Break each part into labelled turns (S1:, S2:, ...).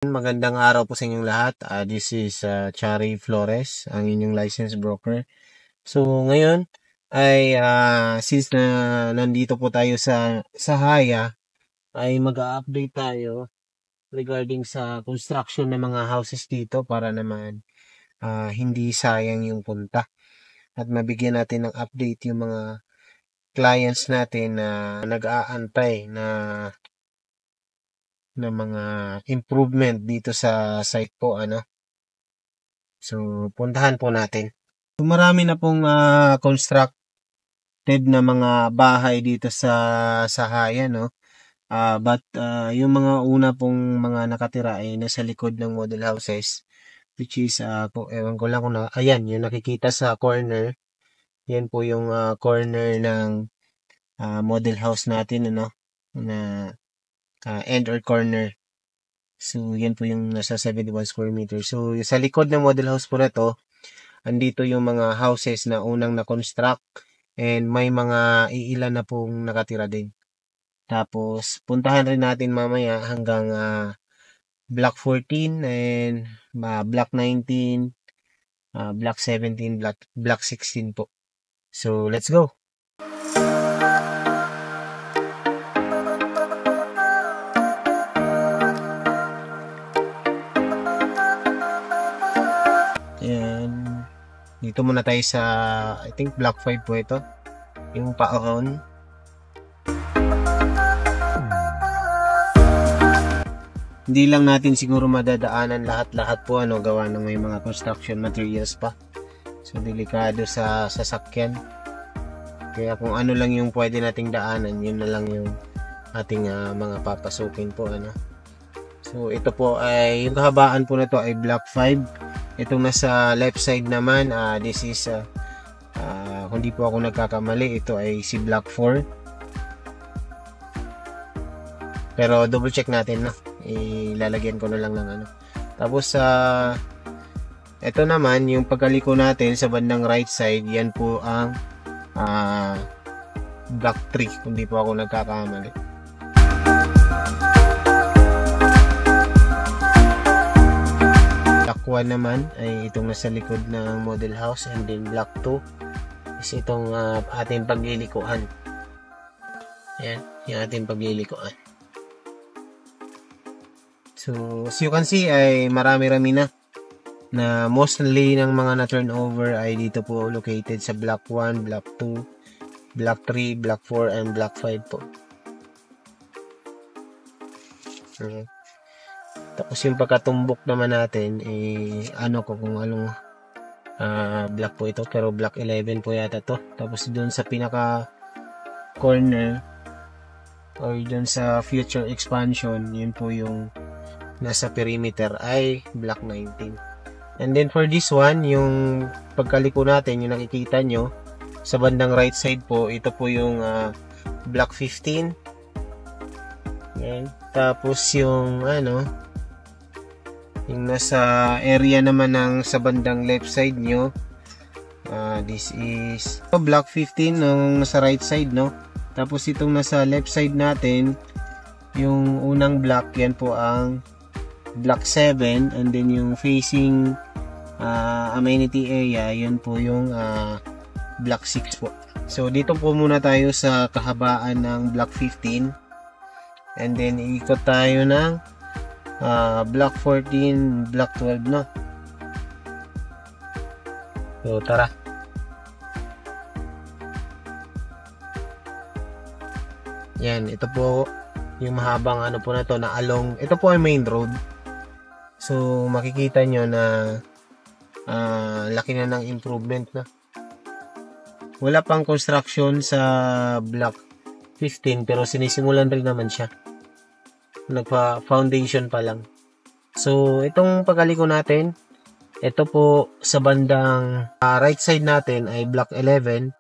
S1: Magandang araw po sa inyong lahat. This is Chari Flores, ang inyong licensed broker. So ngayon ay since na nandito po tayo sa Haya, ay mag-a-update tayo regarding sa construction ng mga houses dito para naman hindi sayang yung punta at mabigyan natin ng update yung mga clients natin na nag-aantay na mga improvement dito sa site po, ano. So puntahan po natin. So, marami na pong constructed na mga bahay dito sa Haya, no. But yung mga una pong mga nakatira ay nasa likod ng model houses, which is ewan ko lang kung ayan, yung nakikita sa corner. Yan po yung corner ng model house natin, ano, na end or corner. So, yan po yung nasa 71 square meters. So, sa likod ng model house po na to, andito yung mga houses na unang na-construct and may mga iilan na pong nakatira din. Tapos, puntahan rin natin mamaya hanggang block 14 and block 19, block 17, block 16 po. So, let's go! Ayan. Dito muna tayo sa, I think, block 5 po ito. Yung paahon. Hindi lang natin siguro madadaanan lahat-lahat po, ano, gawa ng may mga construction materials pa. So, delikado sa sasakyan. Kaya kung ano lang yung pwede nating daanan, yun na lang yung ating mga papasukin po, ano. So, ito po ay, yung kahabaan po na to ay block 5. Itong nasa left side naman, this is, kung di po ako nagkakamali, ito ay si block 4. Pero double check natin, no? Ilalagyan ko na lang ng ano. Tapos ito naman yung pagkaliko natin sa bandang right side, yan po ang block 3 kung di po ako nagkakamali. Block 1 naman ay itong nasa likod ng model house, and then block 2 is itong ating paglilikuan. Yan, yung ating paglilikuan. So, as you can see ay marami-rami na mostly ng mga na-turnover ay dito po located sa block 1, block 2, block 3, block 4, and block 5 po. Okay. Tapos yung pagkatumbok naman natin ano ko kung anong block po ito, pero block 11 po yata to. Tapos doon sa pinaka corner or doon sa future expansion, yun po yung nasa perimeter ay block 19. And then for this one, yung pagkaliko natin, yung nakikita nyo sa bandang right side po, ito po yung block 15. Yan. Tapos yung ano, yung nasa area naman ng sa bandang left side nyo, this is block 15 nung nasa right side, no? Tapos itong nasa left side natin, yung unang block, yan po ang block 7, and then yung facing amenity area, yun po yung block 6 po. So dito po muna tayo sa kahabaan ng block 15, and then iikot tayo ng block 14, block 12, no? So tara. Yan, ito po yung mahabang ano po na to, na along, ito po ay main road. So makikita nyo na laki na ng improvement na. Wala pang construction sa block 15 pero sinisimulan rin naman siya. Nagpa-foundation pa lang. So itong pagkaliko natin, ito po sa bandang right side natin ay block 11,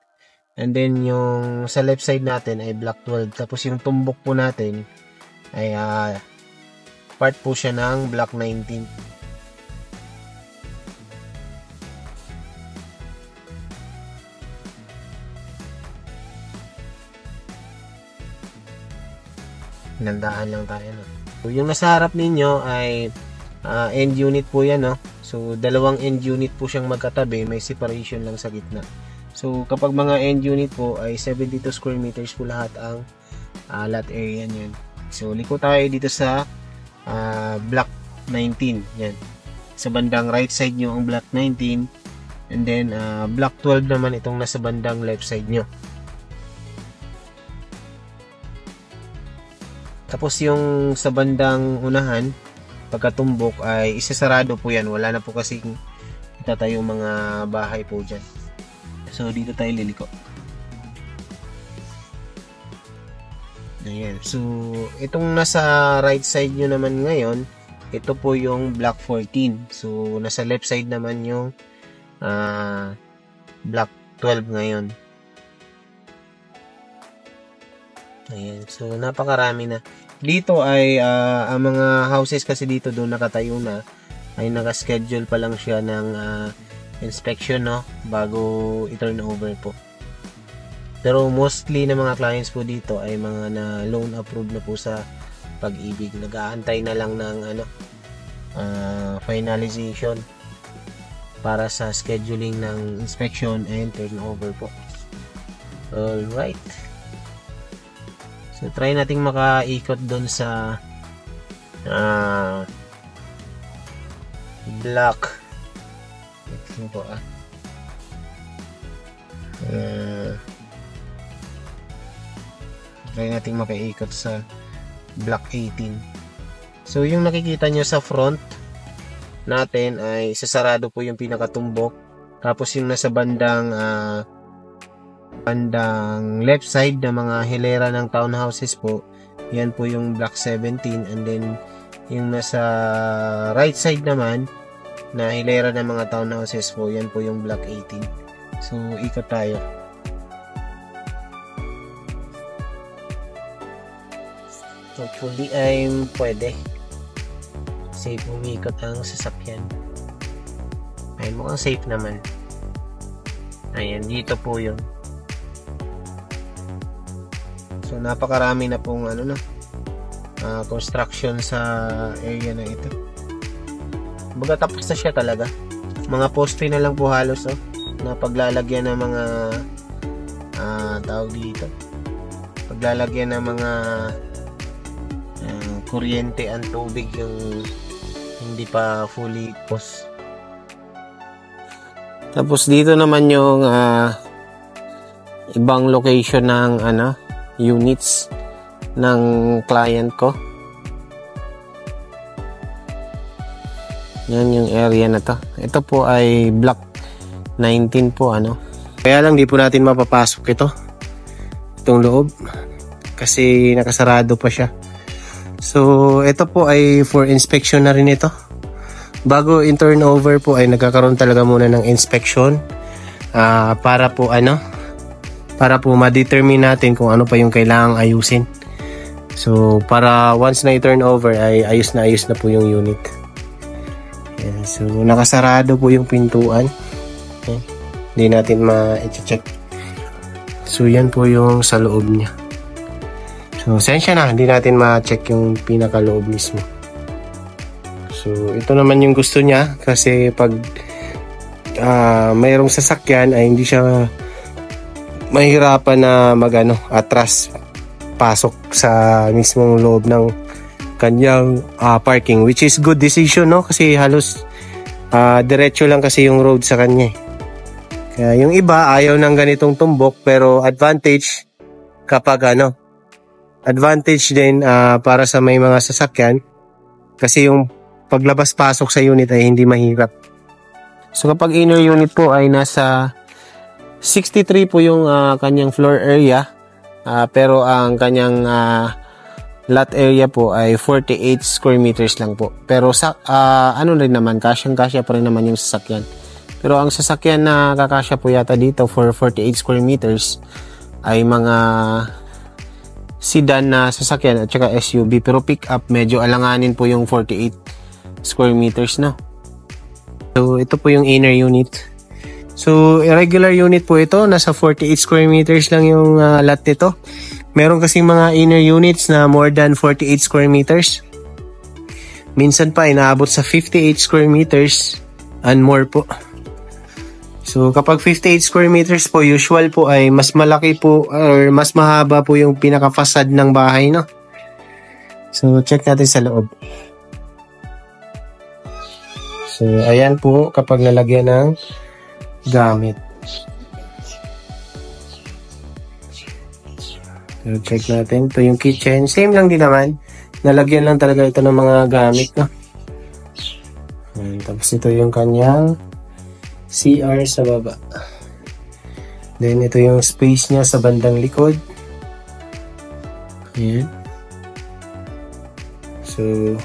S1: and then yung sa left side natin ay block 12. Tapos yung tumbok po natin ay part po siya ng block 19. Nandaan lang tayo, no? So, yung nasa harap ninyo ay end unit po yan, no? So dalawang end unit po siyang magkatabi, may separation lang sa gitna. So kapag mga end unit po ay 72 square meters po lahat ang lot area niyan. So liko tayo dito sa block 19. Yan. Sa bandang right side nyo ang block 19, and then block 12 naman itong nasa bandang left side nyo. Tapos yung sa bandang unahan, pagkatumbok ay isasarado po yan. Wala na po kasing itatayong mga bahay po dyan. So dito tayo liliko. Ayan. So itong nasa right side nyo naman ngayon, ito po yung block 14. So nasa left side naman yung block 12 ngayon. Ayan. So napakarami na. Dito ay ang mga houses kasi dito doon nakatayo na ay naka-schedule pa lang siya ng inspection, no, bago i-turn over po. Pero mostly ng mga clients po dito ay mga na loan approved na po sa Pag-ibig. Nag-aantay na lang ng finalization para sa scheduling ng inspection and turnover po. Alright. So try nating makaikot doon sa block. Ito po try nating makaikot sa block 18. So yung nakikita nyo sa front natin ay sasarado po yung pinakatumbok. Tapos yung nasa bandang left side na mga hilera ng townhouses po, yan po yung block 17, and then yung nasa right side naman na hilera ng mga townhouses po, yan po yung block 18. So ikot tayo. Hopefully ay pwede. Safe umikot ang sasakyan. Ay mukhang safe naman. Ayan, dito po yun. So napakarami na pong construction sa area na ito. Baga tapos na siya talaga. Mga poste na lang po halos na paglalagyan ng mga tawag dito. Paglalagyan ng mga kuryente ang tubig yung hindi pa fully post. Tapos dito naman yung ibang location ng units ng client ko. Yan yung area na to. Ito po ay block 19 po Kaya lang di po natin mapapasok itong loob kasi nakasarado pa siya. So ito po ay for inspection na rin ito. Bago in turnover po ay nagkakaroon talaga muna ng inspection para po ma-determine natin kung ano pa yung kailangang ayusin. So para once na i-turn over ay ayos na po yung unit. Yan. So nakasarado po yung pintuan. Okay. Hindi natin ma-check. So yan po yung sa loob niya. So sensya na, hindi natin ma-check yung pinakaloob mismo. So ito naman yung gusto niya kasi pag mayroong sasakyan ay hindi siya mahirapan na atras pasok sa mismong loob ng kanyang parking, which is good decision kasi halos diretso lang kasi yung road sa kanya. Kaya yung iba ayaw ng ganitong tumbok, pero advantage kapag advantage din para sa may mga sasakyan kasi yung paglabas-pasok sa unit ay hindi mahirap. So kapag inner unit po ay nasa 63 po yung kanyang floor area, pero ang kanyang lot area po ay 48 square meters lang po. Pero sa rin naman, kasyang-kasya pa rin naman yung sasakyan. Pero ang sasakyan na kakasya po yata dito for 48 square meters ay mga sedan na sasakyan at saka SUV, pero pick up medyo alanganin po yung 48 square meters na. So ito po yung inner unit. So irregular unit po ito, nasa 48 square meters lang yung lot nito. Meron kasing mga inner units na more than 48 square meters. Minsan pa inaabot sa 58 square meters and more po. So kapag 58 square meters po, usual po ay mas malaki po or mas mahaba po yung pinaka-facade ng bahay, no? So check natin sa loob. So ayan po kapag lalagyan ng gamit. So check natin. Ito yung kitchen. Same lang din naman. Nalagyan lang talaga ito ng mga gamit, no? Tapos ito yung kanyang CR sa baba. Then ito yung space niya sa bandang likod. Ayan. So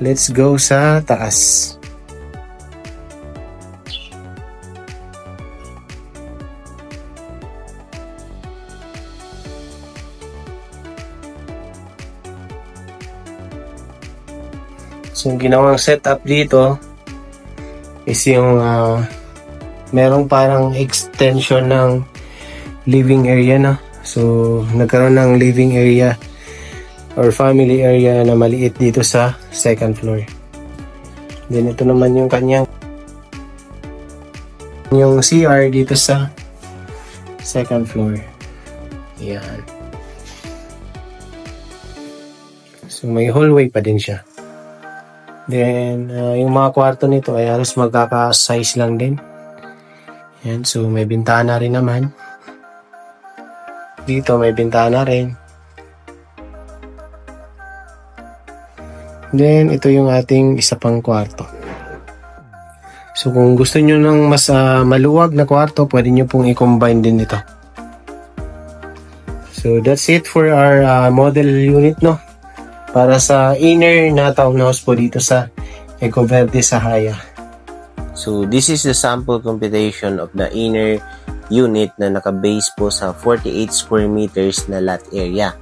S1: let's go sa taas. So, yung ginawang setup dito is yung merong parang extension ng living area, no? So, nagkaroon ng living area or family area na maliit dito sa second floor. Then, ito naman yung kanyang yung CR dito sa second floor. Yan. So, may hallway pa din siya. Then, yung mga kwarto nito ay halos magkaka-size lang din. Yan, so may bintana rin naman. Dito may bintana rin. Then, ito yung ating isa pang kwarto. So, kung gusto nyo ng mas maluwag na kwarto, pwede nyo pong i-combine din ito. So, that's it for our model unit, no? Para sa inner na townhouse po dito sa Ecoverde Sahaya. So this is the sample computation of the inner unit na naka-base po sa 48 square meters na lot area.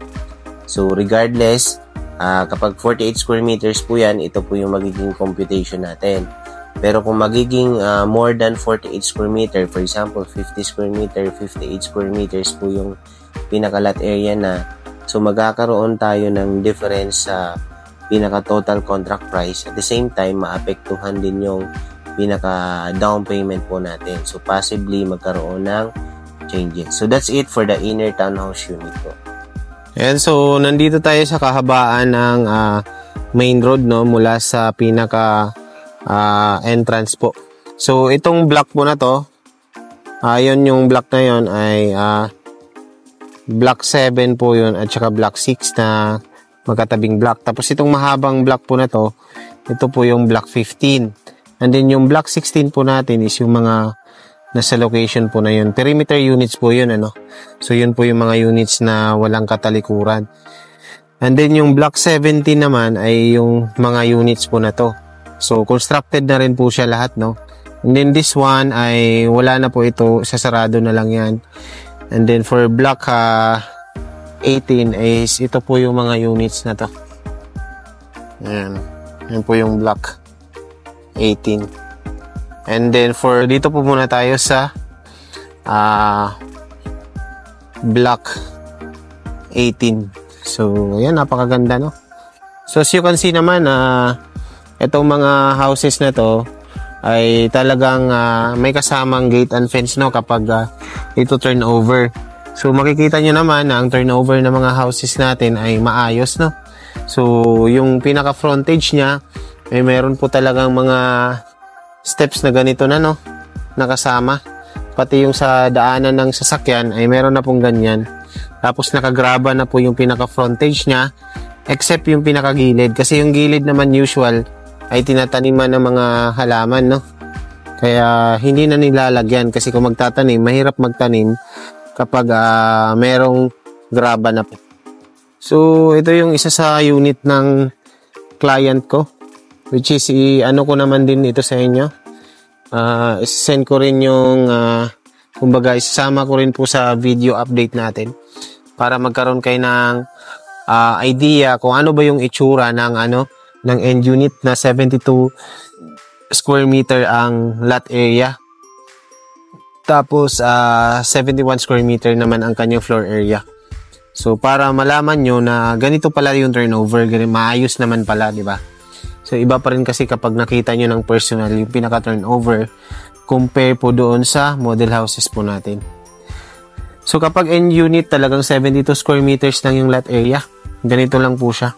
S1: So regardless, kapag 48 square meters po yan, ito po yung magiging computation natin. Pero kung magiging more than 48 square meter, for example 50 square meter, 58 square meters po yung pinaka-lot area na, so magkakaroon tayo ng difference sa pinaka-total contract price. At the same time, maapektuhan din yung pinaka-down payment po natin. So possibly magkaroon ng changes. So that's it for the inner townhouse unit po. And so nandito tayo sa kahabaan ng main road, no, mula sa pinaka entrance po. So itong block po na to, yun yung block na yun ay block 7 po yun at saka block 6 na magkatabing block. Tapos itong mahabang block po na to, ito po yung block 15. And then yung block 16 po natin is yung mga nasa location po na yun. Perimeter units po yun, ano. So yun po yung mga units na walang katalikuran. And then yung block 17 naman ay yung mga units po na to. So constructed na rin po siya lahat, no. And then this one ay wala na po ito, sasarado na lang yan. And then for block 18 is ito po yung mga units na to. Ayan. Yan po yung block 18. And then for dito po muna tayo sa block 18. So ayan, napakaganda, no? So as you can see naman, itong mga houses na to ay talagang may kasamang gate and fence, no, kapag ito turnover. So makikita nyo naman na ang turnover ng mga houses natin ay maayos, no. So yung pinaka frontage niya ay meron po talagang mga steps na ganito na, no, nakasama. Pati yung sa daanan ng sasakyan ay meron na pong ganyan. Tapos nakagraba na po yung pinaka frontage niya, except yung pinaka gilid, kasi yung gilid naman usual ay tinataniman ng mga halaman, no? Kaya hindi na nilalagyan, kasi kung magtatanim, mahirap magtanim kapag merong graba na po. So, ito yung isa sa unit ng client ko, which is ano ko naman din ito sa inyo. Send ko rin yung kumbaga isasama ko rin po sa video update natin para magkaroon kayo ng idea kung ano ba yung itsura ng ng end unit na 72 square meter ang lot area. Tapos 71 square meter naman ang kanyang floor area. So para malaman nyo na ganito pala yung turnover, maayos naman pala, di ba? So, iba pa rin kasi kapag nakita nyo ng personal yung pinaka-turnover compare po doon sa model houses po natin. So, kapag end unit, talagang 72 square meters lang yung lot area. Ganito lang po siya.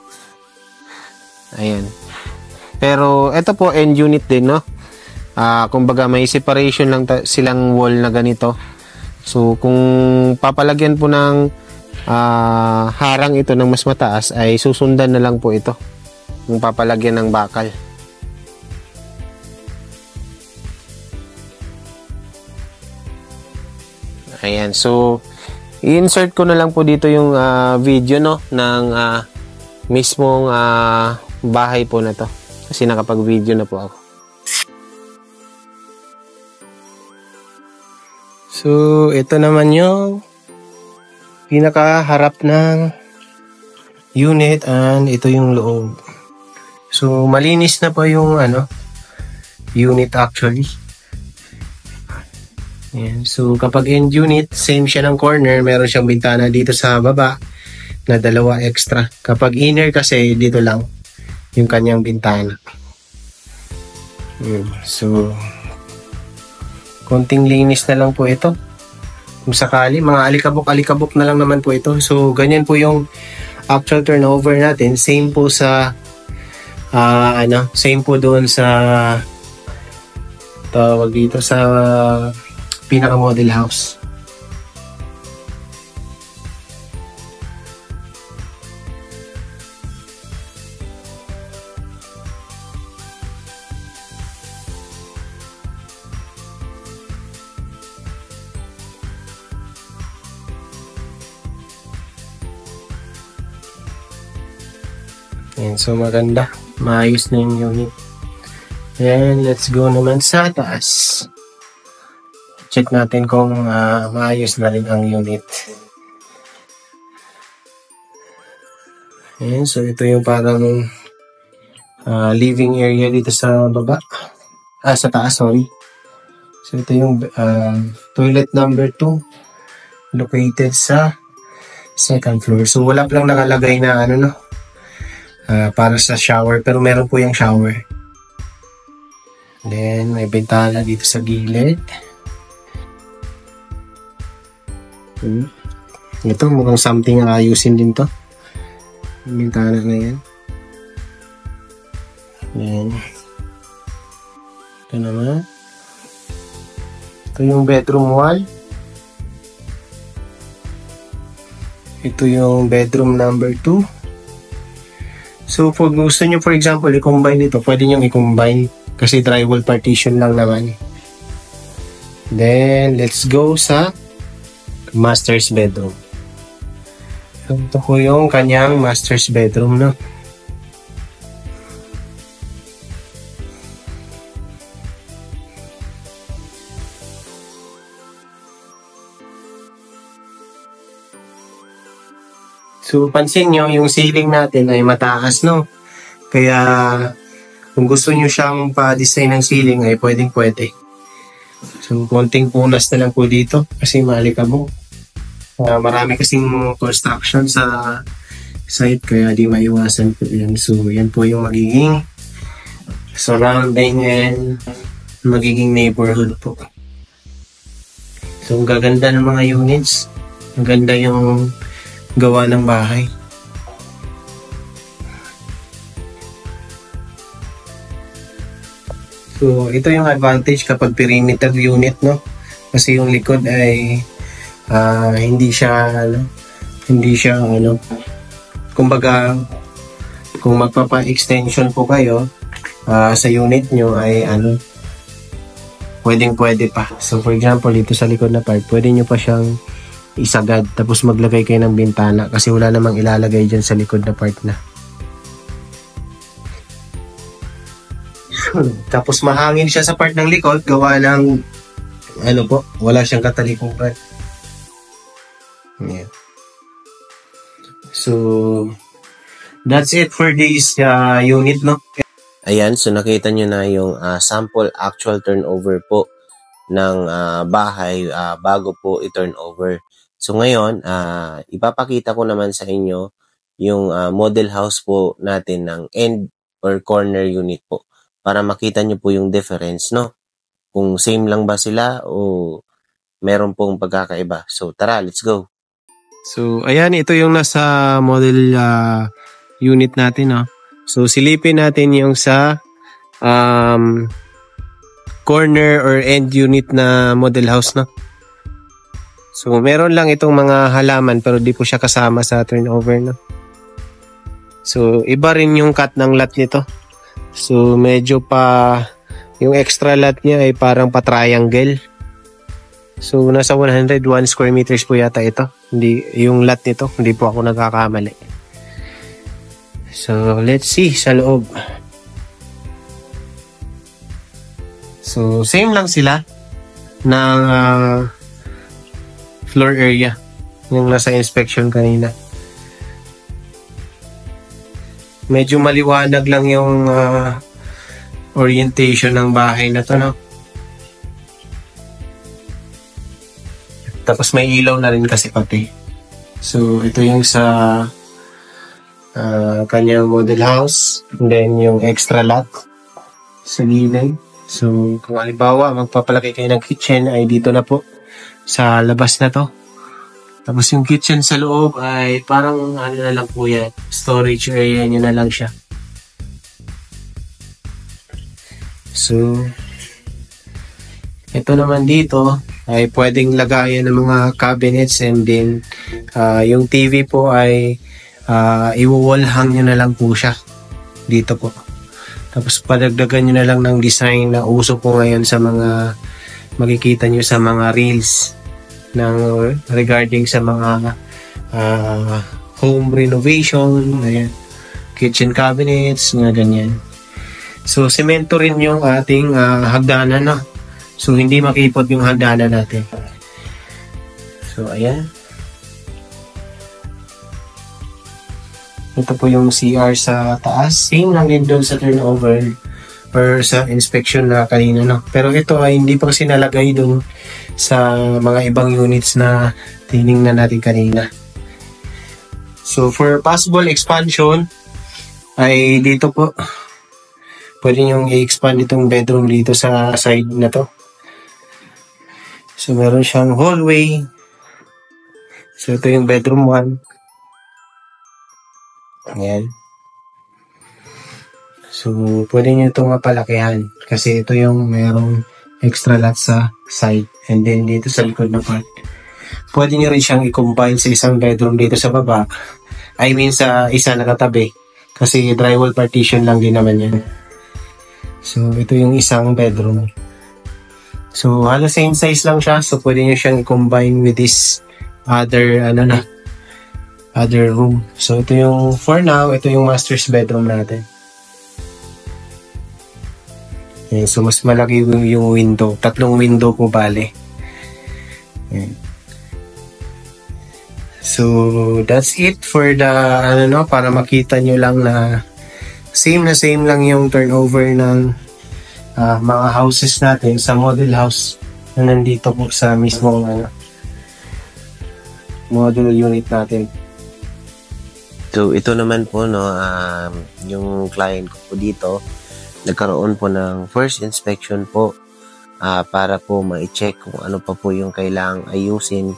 S1: Ayan. Pero, ito po, end unit din, no? Kumbaga, may separation lang silang wall na ganito. So, kung papalagyan po ng harang ito ng mas mataas, ay susundan na lang po ito. Kung papalagyan ng bakal. Ayan, so i-insert ko na lang po dito yung video, no, ng mismong bahay po na to. Kasi nakapag-video na po ako. So, ito naman yung pinakaharap ng unit and ito yung loob. So, malinis na po yung unit actually. Ayan. So, kapag end unit, same siya ng corner. Meron siyang bintana dito sa baba na 2 extra. Kapag inner kasi, dito lang yung kanyang bintana. So, konting linis na lang po ito. Kung sakali, mga alikabok-alikabok na lang naman po ito. So, ganyan po yung actual turnover natin. Same po sa, same po doon sa, tawag dito sa, pinaka-model house. Ayan, so maganda. Maayos na yung unit. Ayan, let's go naman sa taas. Check natin kung maayos na rin ang unit. Ayan, so ito yung parang living area dito sa baba. Sa taas, sorry. So ito yung toilet number 2 located sa second floor. So wala lang nakalagay na para sa shower, pero meron po yung shower. Then may bintana dito sa gilid. Ito, mukhang something ayusin din to. Yung bintana na yan. Ayan. Ito naman. Ito yung bedroom wall. Ito yung bedroom number 2. So, pag gusto nyo, for example, i-combine ito, pwede nyo i-combine kasi drywall partition lang naman. Then, let's go sa master's bedroom. So, ito po yung kanyang master's bedroom, no? So, pansin nyo, yung ceiling natin ay mataas, no? Kaya, kung gusto nyo siyang pa-design ng ceiling, ay pwedeng-pwede. So, konting punas na lang po dito kasi maalikabok. Marami kasing construction sa site kaya di maiwasan po yan. So, yan po yung magiging surrounding and magiging neighborhood po. So, ang gaganda ng mga units. Ang ganda yung gawa ng bahay. So, ito yung advantage kapag perimeter unit, no? Kasi yung likod ay hindi siya kumbaga kung magpapa-extension po kayo sa unit nyo ay pwedeng-pwede pa. So, for example, dito sa likod na part, pwede nyo pa siyang isagad tapos maglagay kayo ng bintana kasi wala namang ilalagay dyan sa likod na part na. Tapos mahangin siya sa part ng likod gawa ng wala siyang katalikuran. Yeah. So, that's it for this unit, no? Ayan, so nakita nyo na yung sample actual turnover po ng bahay bago po i-turnover. So ngayon, ipapakita ko naman sa inyo yung model house po natin ng end
S2: or corner unit po para makita nyo po yung difference, no? Kung same lang ba sila o meron pong pagkakaiba. So, tara, let's go.
S1: So, ayan, ito yung nasa model unit natin, no? So, silipin natin yung sa corner or end unit na model house, no? So, meron lang itong mga halaman pero di po siya kasama sa turnover, no? So, iba rin yung cut ng lot nito. So, medyo pa yung extra lot niya ay parang pa-triangle. So, nasa 101 square meters po yata ito. Hindi, yung lot nito, hindi po ako nagkakamali. So, let's see sa loob. So, same lang sila ng floor area yung nasa inspection kanina. Medyo maliwanag lang yung orientation ng bahay na to, no? Tapos may ilaw na rin kasi pati. So, ito yung sa kanyang model house. And then, yung extra lot sa gilid. So, kung halimbawa, magpapalaki kayo ng kitchen, ay dito na po sa labas na to. Tapos yung kitchen sa loob ay parang ano na lang po yan. Storage area nyo na lang siya. So, ito naman dito ay pwedeng lagayan ng mga cabinets, and then yung TV po ay i-wall hang nyo na lang po siya dito po. Tapos padagdagan nyo na lang ng design na uso po ngayon sa mga makikita nyo sa mga reels ng regarding sa mga home renovation, ayan, kitchen cabinets, nga ganyan. So, semento rin yung ating hagdanan, no? So, hindi makipot yung hagdanan natin. So, ayan. Ito po yung CR sa taas. Same lang din doon sa turnover or sa inspection na kanina, no? Pero ito ay hindi pa kasi nalagay doon sa mga ibang units na tiningnan natin kanina. So, for possible expansion, ay dito po, pwede nyo i-expand itong bedroom dito sa side na to. So, meron siyang hallway. So, ito yung bedroom 1. Ayan. So, pwede nyo itong mapalakihan kasi ito yung merong extra lot sa side, and then dito sa likod na part. Pwede nyo rin siyang i-combine sa isang bedroom dito sa baba. I mean sa isa na katabi kasi drywall partition lang din naman yan. So, ito yung isang bedroom. So, halos same size lang siya. So, pwede nyo siyang i-combine with this other, other room. So, ito yung, for now, ito yung master's bedroom natin. Okay, so, mas malaki yung window. 3 window po bale. Okay. So, that's it for the, para makita nyo lang na same lang yung turnover ng mga houses natin sa model house na nandito po sa mismong model unit natin.
S2: So, ito naman po, no, yung client ko po dito, nagkaroon po ng first inspection po para po ma-check kung ano pa po yung kailangang ayusin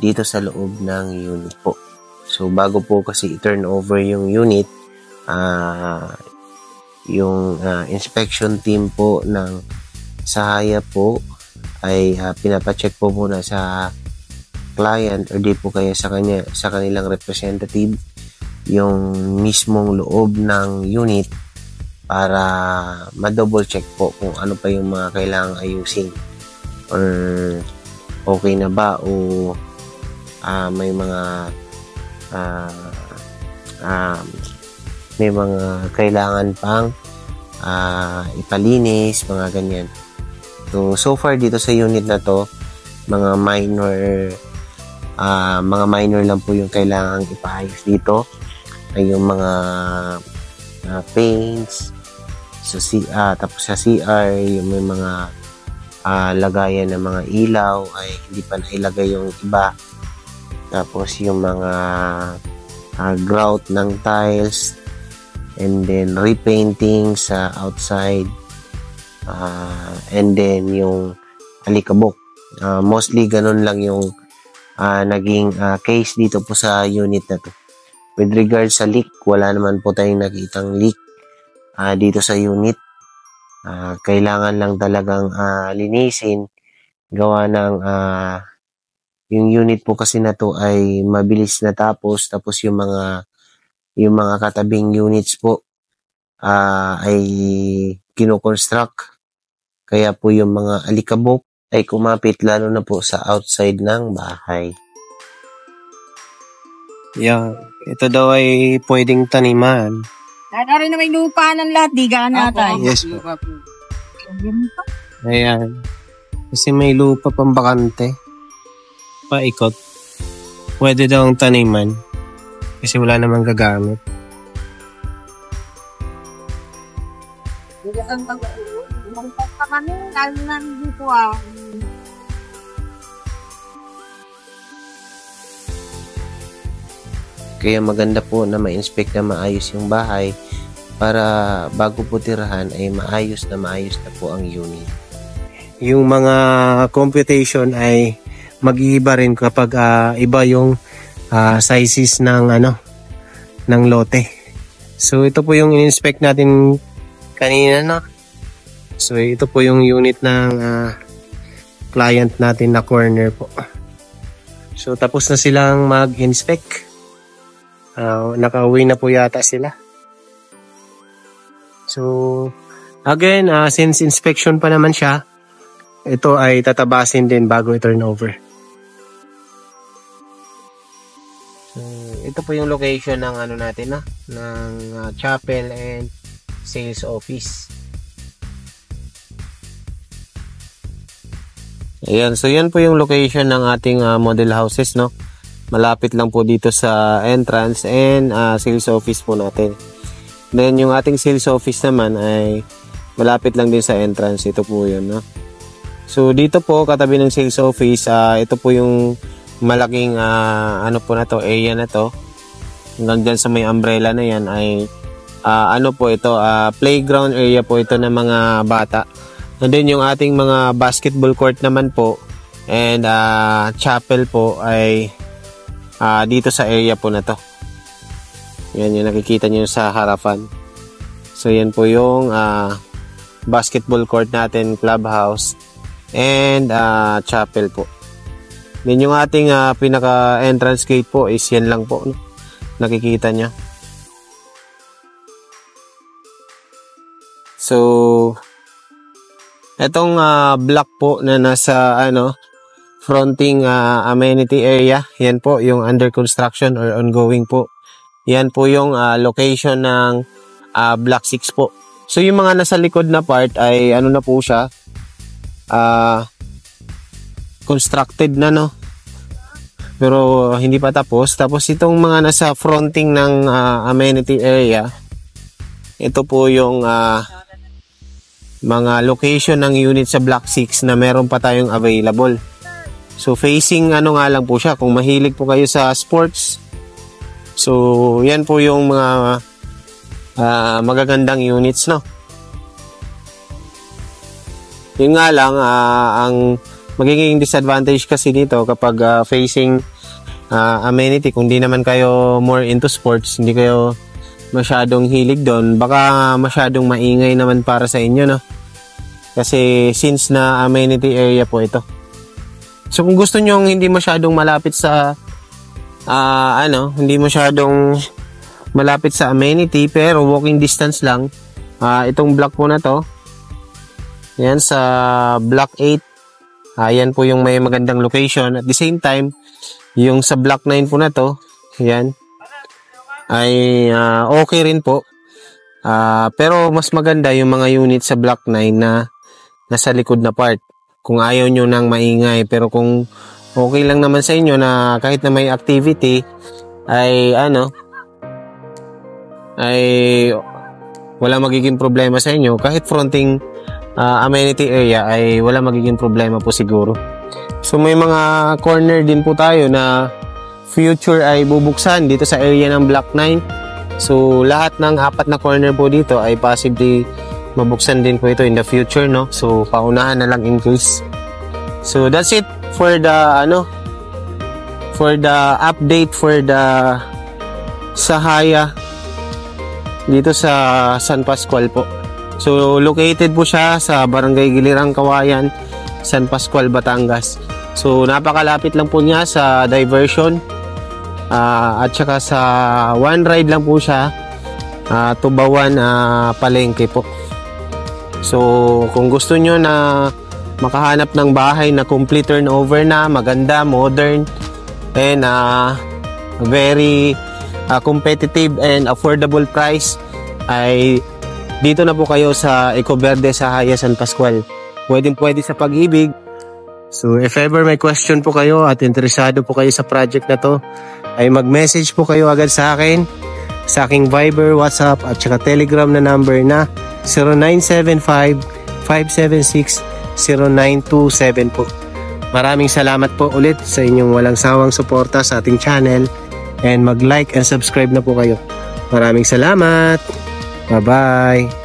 S2: dito sa loob ng unit po. So, bago po kasi i-turn over yung unit, yung inspection team po ng Sahaya po ay pinapacheck po muna sa client or di po kaya sa kanilang representative yung mismong loob ng unit para ma-double check po kung ano pa yung mga kailangang ayusin or okay na ba o may mga kailangan pang ipalinis, mga ganyan. So far dito sa unit na to, mga minor lang po yung kailangang ipaayos dito. Ay yung mga paints tapos sa CR yung may mga lagayan ng mga ilaw ay hindi pa nailagay yung iba. Tapos yung mga grout ng tiles, and then repainting sa outside, and then yung alikabok. Mostly ganun lang yung naging case dito po sa unit na to. With regards sa leak, wala naman po tayong nakitang leak dito sa unit. Kailangan lang talagang linisin, gawa ng yung unit po kasi na to ay mabilis natapos, tapos yung mga katabing units po ay kino-construct, kaya po yung mga alikabok ay kumapit lalo na po sa outside ng bahay.
S1: Yan. Ito daw ay pwedeng taniman.
S3: Rin na may lupa ng lahat, di gana tayo.
S1: Yes po. Ayan. Kasi may lupa pang bakante. Paikot. Pwede daw ang taniman. Kasi wala namang gagamit.
S2: Kaya maganda po na ma-inspect na maayos yung bahay para bago po tirahan ay maayos na po ang unit.
S1: Yung mga computation ay mag-iiba rin kapag iba yung sizes ng ng lote. So ito po yung in-inspect natin kanina na. So ito po yung unit ng client natin na corner po. So tapos na silang mag-inspect. Nakauwi na po yata sila. So again, since inspection pa naman siya, ito ay tatabasin din bago i-turn over. So ito po yung location ng natin ng chapel and sales office. Ayan, so yan po yung location ng ating model houses, no? Malapit lang po dito sa entrance and sales office po natin. Then yung ating sales office naman ay malapit lang din sa entrance. Ito po yun, no? So dito po katabi ng sales office, ito po yung malaking po na to, area na to. Hanggang dyan sa may umbrella na yan ay po ito, playground area po ito ng mga bata. And then yung ating mga basketball court naman po and chapel po ay dito sa area po na to. Yan yung nakikita nyo sa harapan. So yan po yung basketball court natin, clubhouse and chapel po. Then yung ating pinaka entrance gate po is yan lang po, no? Nakikita nyo. So etong block po na nasa fronting amenity area, yan po yung under construction or ongoing po. Yan po yung location ng block 6 po. So yung mga nasa likod na part ay na po siya, constructed na, no? Pero hindi pa tapos. Tapos itong mga nasa fronting ng amenity area, ito po yung mga location ng unit sa block 6 na meron pa tayong available. So facing nga lang po siya, kung mahilig po kayo sa sports. So yan po yung mga magagandang units, no? Yun nga lang, ang magiging disadvantage kasi dito kapag facing amenity, kung di naman kayo more into sports, hindi kayo masyadong hilig doon, baka masyadong maingay naman para sa inyo, no? Kasi since na amenity area po ito. So kung gusto nyo hindi masyadong malapit sa hindi masyadong malapit sa amenity pero walking distance lang, itong block po na to, yan sa block 8, yan po yung may magandang location. At the same time, yung sa block 9 po na to, yan ay okay rin po. Pero mas maganda yung mga unit sa block 9 na nasa likod na part. Kung ayaw nyo nang maingay, pero kung okay lang naman sa inyo na kahit na may activity ay wala magiging problema sa inyo, kahit fronting amenity area ay wala magiging problema po siguro. So may mga corner din po tayo na future ay bubuksan dito sa area ng block 9. So lahat ng 4 na corner po dito ay possibly mabuksan din po ito in the future, no? So paunahan na lang in case. So that's it for the update for the Sahaya dito sa San Pascual po. So located po siya sa Barangay Gilirang, Kawayan, San Pascual, Batangas. So napakalapit lang po niya sa diversion at saka sa one ride lang po siya Tubawan, Palengke po. So kung gusto nyo na makahanap ng bahay na complete turnover na, maganda, modern, and very competitive and affordable price, ay dito na po kayo sa Ecoverde Sahaya, San Pascual. Pwede sa Pag-ibig. So if ever may question po kayo at interesado po kayo sa project na to, ay mag-message po kayo agad sa akin, sa aking Viber, WhatsApp at saka Telegram na number na 0975-576-0927 po. Maraming salamat po ulit sa inyong walang sawang suporta sa ating channel, and mag-like and subscribe na po kayo. Maraming salamat. Bye-bye.